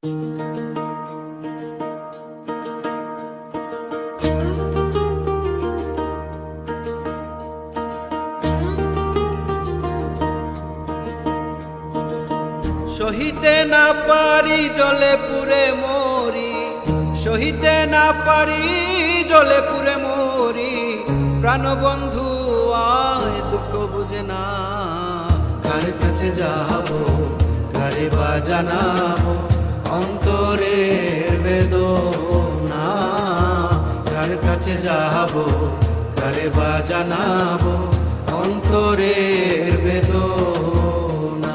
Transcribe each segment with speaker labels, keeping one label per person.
Speaker 1: সহিতে না পারি জলে পুরে মরি, সহিতে না পারি জলে পুরে মরি। প্রাণবন্ধু আয় দুঃখ বুঝে না, কার কাছে যাবো কারে বা জানাবো অন্তরের বেদনা। কার কাছে যাবো কারে বা জানাবো অন্তরের বেদনা।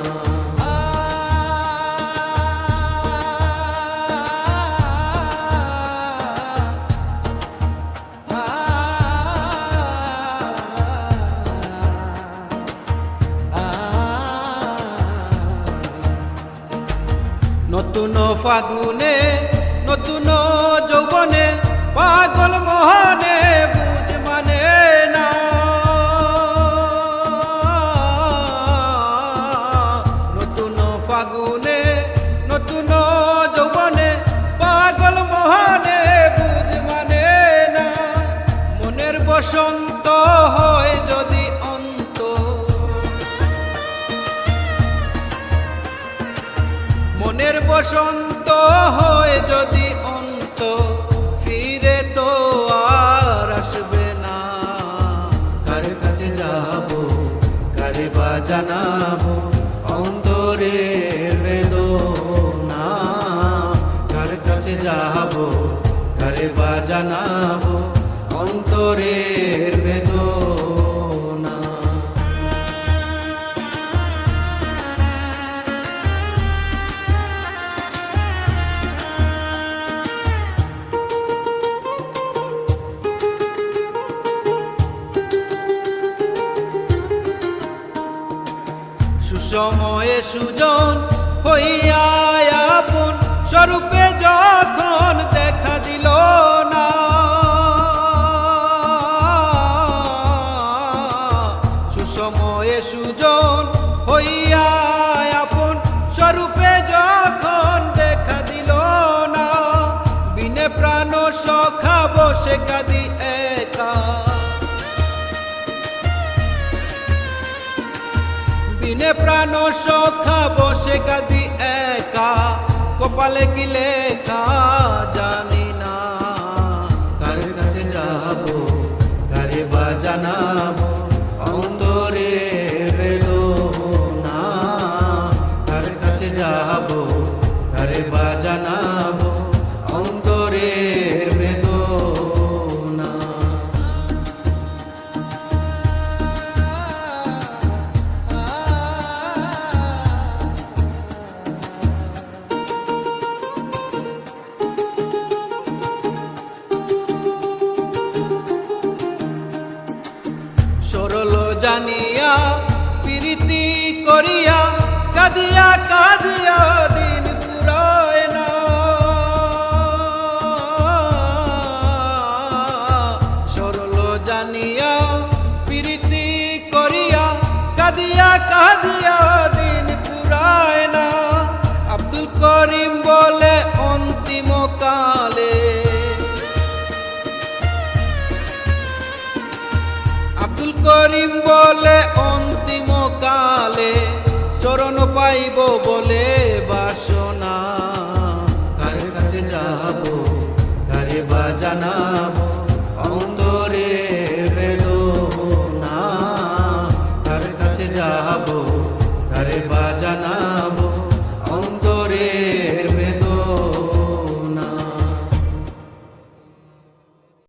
Speaker 1: নতুন ফাগুনে নতুন যৌবনে পাগল মোহনে বুঝ মানে না। নতুন ফাগুনে নতুন যৌবনে পাগল মোহনে বুঝ মানে না। মনের বসন্ত হয় যদি অন্ত, মনের বসন্ত হয় যদি অন্ত, ফিরে তো আর আসবে না। কার কাছে যাবো কারে বা জানাবো অন্তরের বেদনা। কার কাছে যাবো কারে বা জানাবো অন্তরের বেদনা। সুসময়ে সুজন হইয়া আপন স্বরূপে যখন দেখা দিল না। সুসময়ে সুজন হইয়া আপন স্বরূপে যখন দেখা দিল না। বিনে প্রাণ সখা বসে কাঁদি একা, বিনে প্রাণ সখা বসে কাঁদি একা। কপালে কি লেখা জানি না। কার কাছে যাবো কারে বা জানাবো অন্তরের বেদনা। কার কাছে যাবো কারে বা জানাবো অন্তরের বেদনা। সরল জানিয়া প্রীতি করিয়া কাঁদিয়া কাঁদিয়া দিন ফুরায় না। সরল জানিয়া প্রীতি করিয়া কাঁদিয়া কাঁদিয়া দিন ফুরায় না। আব্দুল করিম বলে অন্তিম কালে, আব্দুল করিম বলে অন্তিম কালে চরণ পাইব বলে বাসনা। কার কাছে যাবো কারে বা জানাবো অন্তরের বেদনা। কার কাছে যাবো